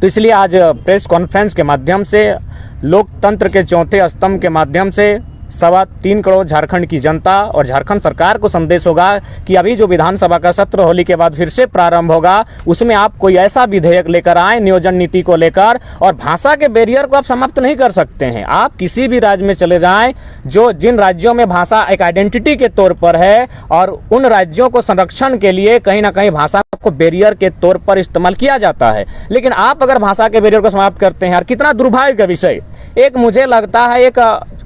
तो इसलिए आज प्रेस कॉन्फ्रेंस के माध्यम से लोकतंत्र के चौथे स्तंभ के माध्यम से 3.25 करोड़ झारखंड की जनता और झारखंड सरकार को संदेश होगा कि अभी जो विधानसभा का सत्र होली के बाद फिर से प्रारंभ होगा, उसमें आप कोई ऐसा विधेयक लेकर आए नियोजन नीति को लेकर, और भाषा के बैरियर को आप समाप्त नहीं कर सकते हैं। आप किसी भी राज्य में चले जाएं, जिन राज्यों में भाषा एक आइडेंटिटी के तौर पर है, और उन राज्यों को संरक्षण के लिए कहीं ना कहीं भाषा को बैरियर के तौर पर इस्तेमाल किया जाता है। लेकिन आप अगर भाषा के बैरियर को समाप्त करते हैं, और कितना दुर्भाग्य का विषय, एक मुझे लगता है एक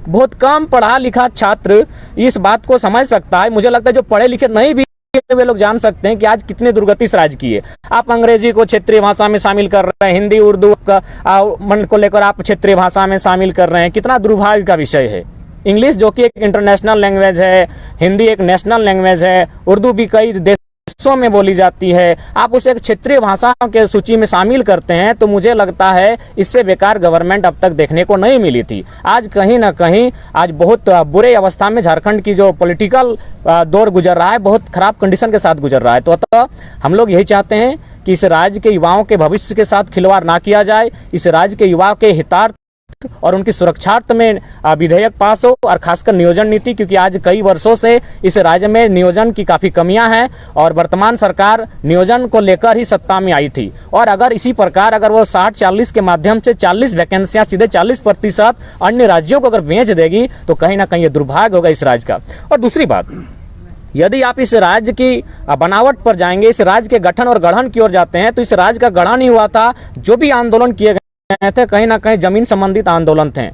बहुत कम पढ़ा लिखा छात्र इस बात को समझ सकता है। मुझे लगता है जो पढ़े लिखे नहीं भी वे लोग जान सकते हैं कि आज कितने दुर्गति इस राज्य की है। आप अंग्रेजी को क्षेत्रीय भाषा में शामिल कर रहे हैं, हिंदी उर्दू मन को लेकर आप क्षेत्रीय भाषा में शामिल कर रहे हैं, कितना दुर्भाग्य का विषय है। इंग्लिश जो कि एक इंटरनेशनल लैंग्वेज है, हिंदी एक नेशनल लैंग्वेज है, उर्दू भी कई देशों में बोली जाती है, आप उसे एक क्षेत्रीय भाषा के सूची में शामिल करते हैं, तो मुझे लगता है इससे बेकार गवर्नमेंट अब तक देखने को नहीं मिली थी। आज कहीं ना कहीं आज बहुत बुरे अवस्था में झारखंड की जो पॉलिटिकल दौर गुजर रहा है, बहुत खराब कंडीशन के साथ गुजर रहा है। तो अतः हम लोग यही चाहते हैं कि इस राज्य के युवाओं के भविष्य के साथ खिलवाड़ ना किया जाए, इस राज्य के युवाओं के हितार्थ और उनकी सुरक्षार्थ में विधेयक पास हो, और खासकर नियोजन नीति, क्योंकि आज कई वर्षों से इस राज्य में नियोजन की काफ़ी कमियां हैं, और वर्तमान सरकार नियोजन को लेकर ही सत्ता में आई थी। और अगर इसी प्रकार अगर वो 60-40 के माध्यम से 40 वैकेंसियां सीधे 40% अन्य राज्यों को अगर बेच देगी, तो कहीं ना कहीं ये दुर्भाग्य होगा इस राज्य का। और दूसरी बात, यदि आप इस राज्य की बनावट पर जाएंगे, इस राज्य के गठन और गढ़न की ओर जाते हैं, तो इस राज्य का गढ़न ही हुआ था, जो भी आंदोलन किए गए थे कहीं ना कहीं जमीन संबंधित आंदोलन थे।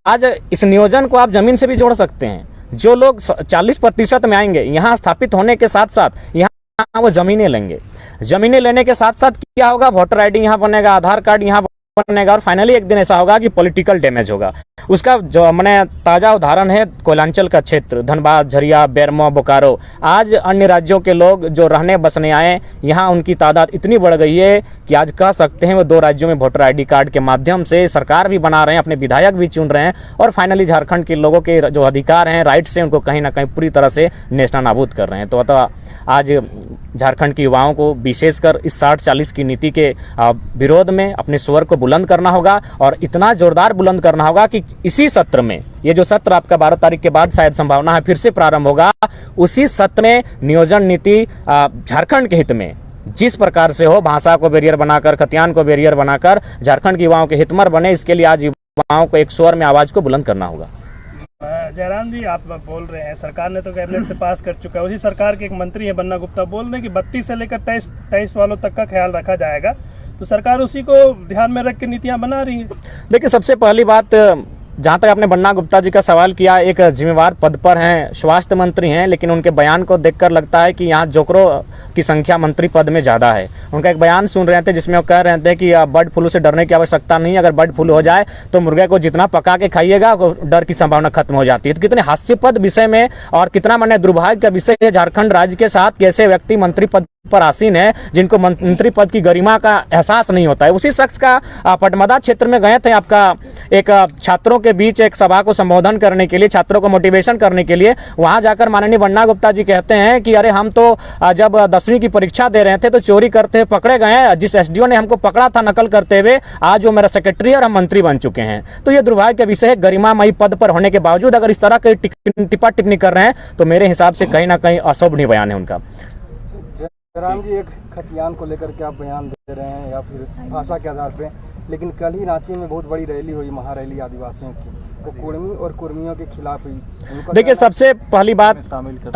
आज इस नियोजन को आप जमीन से भी जोड़ सकते हैं। जो लोग 40% में आएंगे, यहाँ स्थापित होने के साथ साथ यहाँ वो जमीनें लेंगे। जमीनें लेने के साथ साथ क्या होगा, वोटर आईडी यहाँ बनेगा, आधार कार्ड यहाँ बनेगा, और फाइनली एक दिन ऐसा होगा कि पॉलिटिकल डैमेज होगा। उसका जो मैंने ताज़ा उदाहरण है कोयलांचल का क्षेत्र, धनबाद, झरिया, बेरमो, बोकारो। आज अन्य राज्यों के लोग जो रहने बसने आए, यहाँ उनकी तादाद इतनी बढ़ गई है कि आज कह सकते हैं वो 2 राज्यों में वोटर आईडी कार्ड के माध्यम से सरकार भी बना रहे हैं, अपने विधायक भी चुन रहे हैं, और फाइनली झारखंड के लोगों के जो अधिकार हैं, राइट्स हैं, उनको कहीं ना कहीं पूरी तरह से नेस्ता नाबूद कर रहे हैं। तो अतः आज झारखंड के युवाओं को विशेषकर इस 60-40 की नीति के विरोध में अपने स्वर को बुलंद करना होगा, और इतना जोरदार बुलंद करना होगा कि इसी सत्र में, ये जो सत्र आपका 12 तारीख के बाद शायद संभावना है फिर से प्रारंभ होगा, उसी सत्र में नियोजन नीति झारखंड के हित में जिस प्रकार से हो, भाषा को बैरियर बनाकर, खतियान को बैरियर बनाकर झारखंड के युवाओं के हितमर बने, इसके लिए आज युवाओं को एक स्वर में आवाज को बुलंद करना होगा। जयराम जी, आप बोल रहे हैं सरकार ने तो कैबिनेट से पास कर चुका है, उसी सरकार के एक मंत्री हैं बन्ना गुप्ता, बोल रहे हैं कि 32 से लेकर 23 वालों तक का ख्याल रखा जाएगा, तो सरकार उसी को ध्यान में रख के नीतियां बना रही है। देखिए, सबसे पहली बात, जहाँ तक आपने बन्ना गुप्ता जी का सवाल किया, एक जिम्मेवार पद पर हैं, स्वास्थ्य मंत्री हैं, लेकिन उनके बयान को देखकर लगता है कि यहाँ जोकरों की संख्या मंत्री पद में ज़्यादा है। उनका एक बयान सुन रहे थे जिसमें वो कह रहे थे कि बर्ड फ्लू से डरने की आवश्यकता नहीं है, अगर बर्ड फ्लू हो जाए तो मुर्गे को जितना पका के खाइएगा डर की संभावना खत्म हो जाती है। तो कितने हास्यास्पद विषय में और कितना मैंने दुर्भाग्य का विषय है झारखंड राज्य के साथ कि ऐसे व्यक्ति मंत्री पद पर आसीन है जिनको मंत्री पद की गरिमा का एहसास नहीं होता है। उसी शख्स का पटमदा क्षेत्र में गए थे, आपका एक छात्रों के बीच एक सभा को संबोधन करने के लिए, छात्रों को मोटिवेशन करने के लिए। वहां जाकर माननीय बन्ना गुप्ता जी कहते हैं कि अरे हम तो जब 10वीं की परीक्षा दे रहे थे तो चोरी करते हुए पकड़े गए, जिस एसडीओ ने हमको पकड़ा था नकल करते हुए, आज वो मेरा सेक्रेटरी और हम मंत्री बन चुके हैं। तो ये दुर्भाग्य का विषय है, गरिमामयी पद पर होने के बावजूद अगर इस तरह के टिप्पा टिप्पणी कर रहे हैं तो मेरे हिसाब से कहीं ना कहीं अशोभनीय बयान है उनका। जयराम जी, एक खतियान को लेकर के आप बयान दे रहे हैं या फिर भाषा के आधार पे, लेकिन कल ही रांची में बहुत बड़ी रैली हुई, महारैली आदिवासियों की, वो कुर्मी और कुर्मियों के खिलाफ हुई। देखिए, सबसे पहली बात,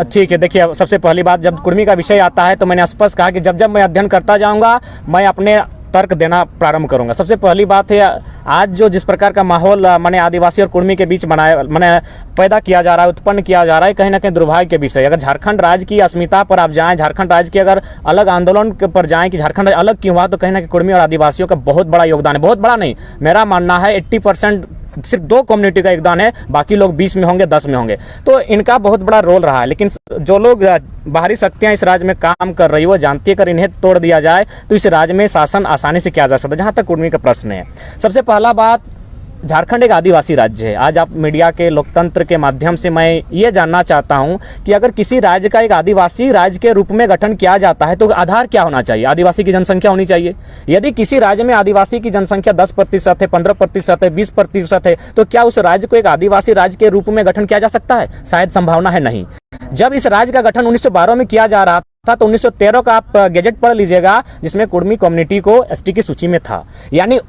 ठीक है, देखिए सबसे पहली बात, जब कुर्मी का विषय आता है तो मैंने स्पष्ट कहा कि जब जब मैं अध्ययन करता जाऊंगा मैं अपने तर्क देना प्रारंभ करूंगा। सबसे पहली बात है, आज जो जिस प्रकार का माहौल मैंने आदिवासी और कुर्मी के बीच मैंने पैदा किया जा रहा है, उत्पन्न किया जा रहा है, कहीं ना कहीं दुर्भाग्य के विषय। अगर झारखंड राज्य की अस्मिता पर आप जाएं, झारखंड राज्य के अगर अलग आंदोलन पर जाएं कि झारखंड राज्य अलग क्यों हुआ, तो कहीं ना कहीं कुर्मी और आदिवासियों का बहुत बड़ा योगदान है। बहुत बड़ा नहीं, मेरा मानना है 80% सिर्फ 2 कम्युनिटी का योगदान है, बाकी लोग 20 में होंगे, 10 में होंगे, तो इनका बहुत बड़ा रोल रहा है। लेकिन जो लोग बाहरी शक्तियां इस राज्य में काम कर रही है वो जानती है, अगर इन्हें तोड़ दिया जाए तो इस राज्य में शासन आसानी से किया जा सकता है। जहां तक कुर्मी का प्रश्न है, सबसे पहला बात, झारखंड एक आदिवासी राज्य है। आज आप मीडिया के लोकतंत्र के माध्यम से मैं ये जानना चाहता हूं कि अगर किसी राज्य का एक आदिवासी राज्य के रूप में गठन किया जाता है तो आधार क्या होना चाहिए? आदिवासी की जनसंख्या होनी चाहिए। यदि किसी राज्य में आदिवासी की जनसंख्या 10% है, 15% है, 20% है, तो क्या उस राज्य को एक आदिवासी राज्य के रूप में गठन किया जा सकता है? शायद संभावना है नहीं। जब इस राज्य का गठन 1912 में किया जा रहा था तो 1913 का आप गैजेट पढ़ लीजिएगा, जिसमें कुर्मी कम्युनिटी को एसटी की सूची में था। यानी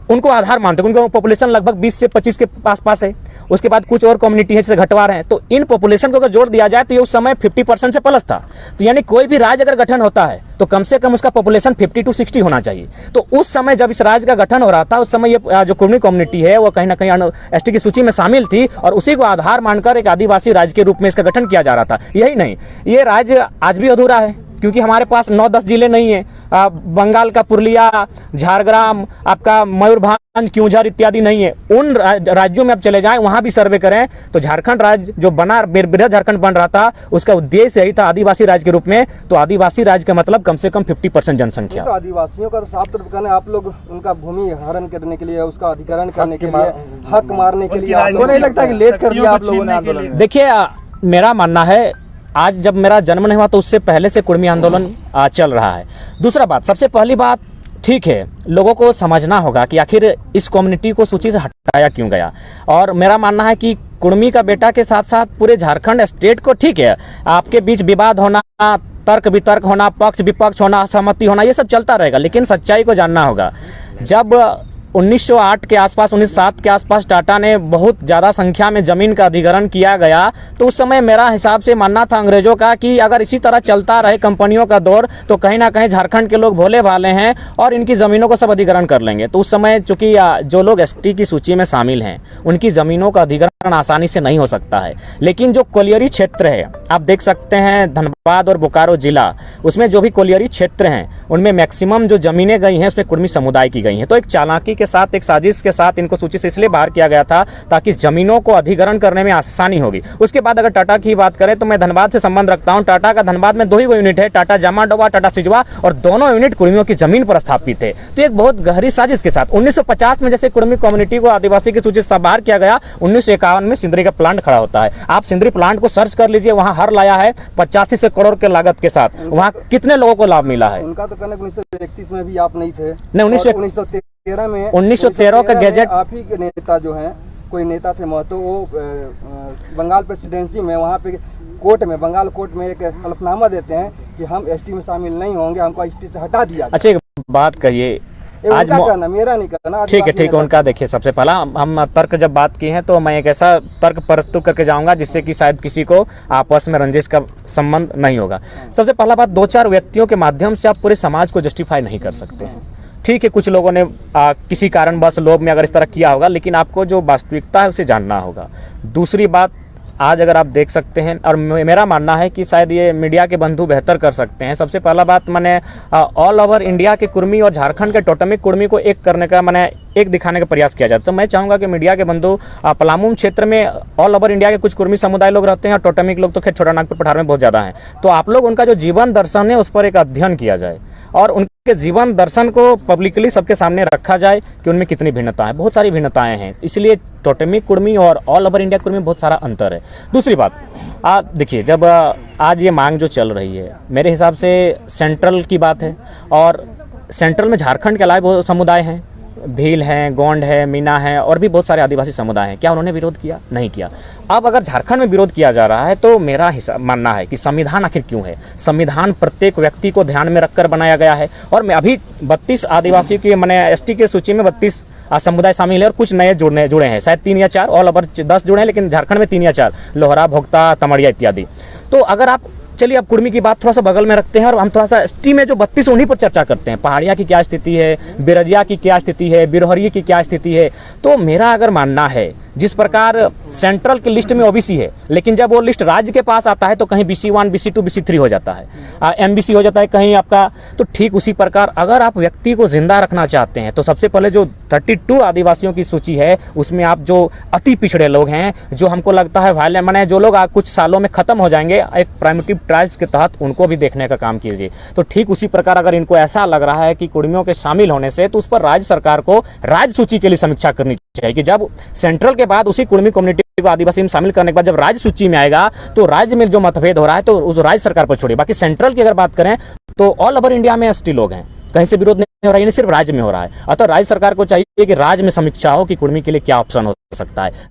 उनको आधार मानते, उनका पॉपुलेशन लगभग 20 से 25 के आसपास है। उसके बाद कुछ और कम्युनिटी है जिसे घटवा रहे हैं। तो इन पॉपुलेशन को अगर जोड़ दिया जाए तो ये उस समय 50% से प्लस था। तो यानी कोई भी राज्य अगर गठन होता है तो कम से कम उसका पॉपुलेशन 50 to 60 होना चाहिए। तो उस समय जब इस राज्य का गठन हो रहा था, उस समय ये जो कुर्मी कम्युनिटी है वो कहीं ना कहीं एसटी की सूची में शामिल थी और उसी को आधार मानकर एक आदिवासी राज्य के रूप में इसका गठन किया जा रहा था। यही नहीं, ये राज्य आज भी अधूरा है क्योंकि हमारे पास 9-10 जिले नहीं है। बंगाल का पुरुलिया, झारग्राम, आपका मयूरभंज, क्योंझर इत्यादि नहीं है। उन राज्यों में आप चले जाएं, वहां भी सर्वे करें तो झारखंड राज्य जो बना, बृहद झारखंड बन रहा था, उसका उद्देश्य यही था आदिवासी राज्य के रूप में। तो आदिवासी राज्य का मतलब कम से कम 50% जनसंख्या। तो आदिवासियों का तो साफ तौर पर कहना है, आप लोग उनका भूमि हरण करने के लिए, उसका अधिग्रहण करने के लिए, हक मारने के लिए, आपको नहीं लगता कि लेट कर दिया आप लोगों ने आंदोलन? देखिए, मेरा मानना है आज जब मेरा जन्म नहीं हुआ तो उससे पहले से कुर्मी आंदोलन चल रहा है। दूसरा बात, सबसे पहली बात, ठीक है, लोगों को समझना होगा कि आखिर इस कम्युनिटी को सूची से हटाया क्यों गया। और मेरा मानना है कि कुर्मी का बेटा के साथ साथ पूरे झारखंड स्टेट को, ठीक है, आपके बीच विवाद होना, तर्क वितर्क होना, पक्ष विपक्ष होना, असहमति होना, ये सब चलता रहेगा, लेकिन सच्चाई को जानना होगा। जब 1908 के आसपास, 1907 के आसपास टाटा ने बहुत ज़्यादा संख्या में ज़मीन का अधिग्रहण किया गया तो उस समय मेरा हिसाब से मानना था अंग्रेज़ों का कि अगर इसी तरह चलता रहे कंपनियों का दौर तो कहीं ना कहीं झारखंड के लोग भोले भाले हैं और इनकी ज़मीनों को सब अधिग्रहण कर लेंगे। तो उस समय चूँकि जो लोग एसटी की सूची में शामिल हैं उनकी ज़मीनों का अधिग्रहण आसानी से नहीं हो सकता है। लेकिन जो कोलियरी क्षेत्र है, आप देख सकते हैं धनबाद और बोकारो जिला, उसमें जो भी कोलियरी क्षेत्र हैं उनमें मैक्सिमम जो ज़मीनें गई हैं उसमें कुर्मी समुदाय की गई हैं। तो एक चालाकी के साथ, एक साजिश के साथ इनको सूची से इसलिए बाहर किया गया था ताकि जमीनों को अधिग्रहण करने में आसानी होगी। उसके बाद अगर टाटा की बात करें तो मैं धनबाद से संबंध रखता हूं। टाटा का धनबाद में 2 ही यूनिट है, टाटा जामाडोवा, टाटा सिजवा, और दोनों यूनिट कुर्मियों की जमीन पर स्थापित है। तो एक बहुत गहरी साजिश के साथ 1950 में जैसे कुर्मी कम्युनिटी को आदिवासी की सूची से बाहर किया गया, 1951 में सिंदरी का प्लांट खड़ा होता है। आप सिंदरी प्लांट को सर्च कर लीजिए, वहां हर लाया है 85 से करोड़ के लागत के साथ। वहां कितने लोगों को लाभ मिला है? उनका तो कहना 1931 में भी आप नहीं थे। नहीं, 1913 का गैजेट, आप ही के नेता जो हैं, कोई नेता थे महतो, वो बंगाल प्रेसिडेंसी में वहाँ पे कोर्ट में, बंगाल कोर्ट में एक हलफनामा देते हैं कि हम एसटी में शामिल नहीं होंगे, हमको एसटी से हटा दिया। अच्छा, एक बात कहिए, आज कहना, मेरा नहीं कहना, ठीक है, उनका देखिए, सबसे पहला हम तर्क जब बात की है तो मैं एक ऐसा तर्क प्रस्तुत करके जाऊंगा जिससे कि शायद किसी को आपस में रंजिश का संबंध नहीं होगा। सबसे पहला बात, 2-4 व्यक्तियों के माध्यम से आप पूरे समाज को जस्टिफाई नहीं कर सकते हैं। ठीक है, कुछ लोगों ने किसी कारणवश लोभ में अगर इस तरह किया होगा, लेकिन आपको जो वास्तविकता है उसे जानना होगा। दूसरी बात, आज अगर आप देख सकते हैं, और मेरा मानना है कि शायद ये मीडिया के बंधु बेहतर कर सकते हैं। सबसे पहला बात, मैंने ऑल ओवर इंडिया के कुर्मी और झारखंड के टोटमिक कुर्मी को एक करने का, मैंने एक दिखाने का प्रयास किया जाए। तो मैं चाहूँगा कि मीडिया के बंधु, पलामू क्षेत्र में ऑल ओवर इंडिया के कुछ कुर्मी समुदाय लोग रहते हैं और टोटमिक लोग तो खैर छोटा नागपुर पठार में बहुत ज़्यादा हैं। तो आप लोग उनका जो जीवन दर्शन है उस पर एक अध्ययन किया जाए और उनके जीवन दर्शन को पब्लिकली सबके सामने रखा जाए कि उनमें कितनी भिन्नता है। बहुत सारी भिन्नताएं हैं, इसलिए टोटमिक कुर्मी और ऑल ओवर इंडिया कुर्मी में बहुत सारा अंतर है। दूसरी बात, आप देखिए, जब आज ये मांग जो चल रही है, मेरे हिसाब से सेंट्रल की बात है और सेंट्रल में झारखंड के अलावा बहुत समुदाय हैं, भील हैं, गोंड है, मीना है और भी बहुत सारे आदिवासी समुदाय हैं। क्या उन्होंने विरोध किया? नहीं किया। अब अगर झारखंड में विरोध किया जा रहा है तो मेरा मानना है कि संविधान आखिर क्यों है? संविधान प्रत्येक व्यक्ति को ध्यान में रखकर बनाया गया है और मैं अभी 32 आदिवासी की, मैंने एसटी के सूची में 32 समुदाय शामिल है और कुछ नए जुड़े हैं, शायद 3 या 4, ऑल ओवर 10 जुड़े हैं, लेकिन झारखंड में 3 या 4, लोहरा, भोक्ता, तमड़िया इत्यादि। तो अगर आप, चलिए अब कुर्मी की बात थोड़ा सा बगल में रखते हैं और हम थोड़ा सा एसटी में जो 32 उन्हीं पर चर्चा करते हैं। पहाड़िया की क्या स्थिति है, बिरजिया की क्या स्थिति है, बिरहरिया की क्या स्थिति है। तो मेरा अगर मानना है, जिस प्रकार सेंट्रल की लिस्ट में ओबीसी है, लेकिन जब वो लिस्ट राज्य के पास आता है तो कहीं BC1, BC2, BC3 हो जाता है, MBC हो जाता है कहीं आपका। तो ठीक उसी प्रकार अगर आप व्यक्ति को जिंदा रखना चाहते हैं तो सबसे पहले जो 32 आदिवासियों की सूची है उसमें आप जो अति पिछड़े लोग हैं, जो हमको लगता है वायलेंट माने जो लोग कुछ सालों में खत्म हो जाएंगे एक प्राइमेटिव ट्राइब्स के तहत, उनको भी देखने का काम कीजिए। तो ठीक उसी प्रकार अगर इनको ऐसा लग रहा है कि कुर्मियों के शामिल होने से, तो उस पर राज्य सरकार को राज्य सूची के लिए समीक्षा करनी चाहिए कि जब सेंट्रल के बाद उसी कुर्मी कम्युनिटी को आदिवासी में शामिल करने के बाद जब राज्य सूची में आएगा तो राज्य में जो मतभेद हो रहा है तो उस राज्य सरकार पर छोड़िए। बाकी सेंट्रल की अगर बात करें तो ऑल ओवर इंडिया में एसटी लोग हैं, कहीं से विरोध नहीं हो रहा है, ये सिर्फ राज्य में हो रहा है। अतः राज्य सरकार को चाहिए कि राज्य में समीक्षा हो कि कुर्मी के लिए क्या ऑप्शन हो सकता है।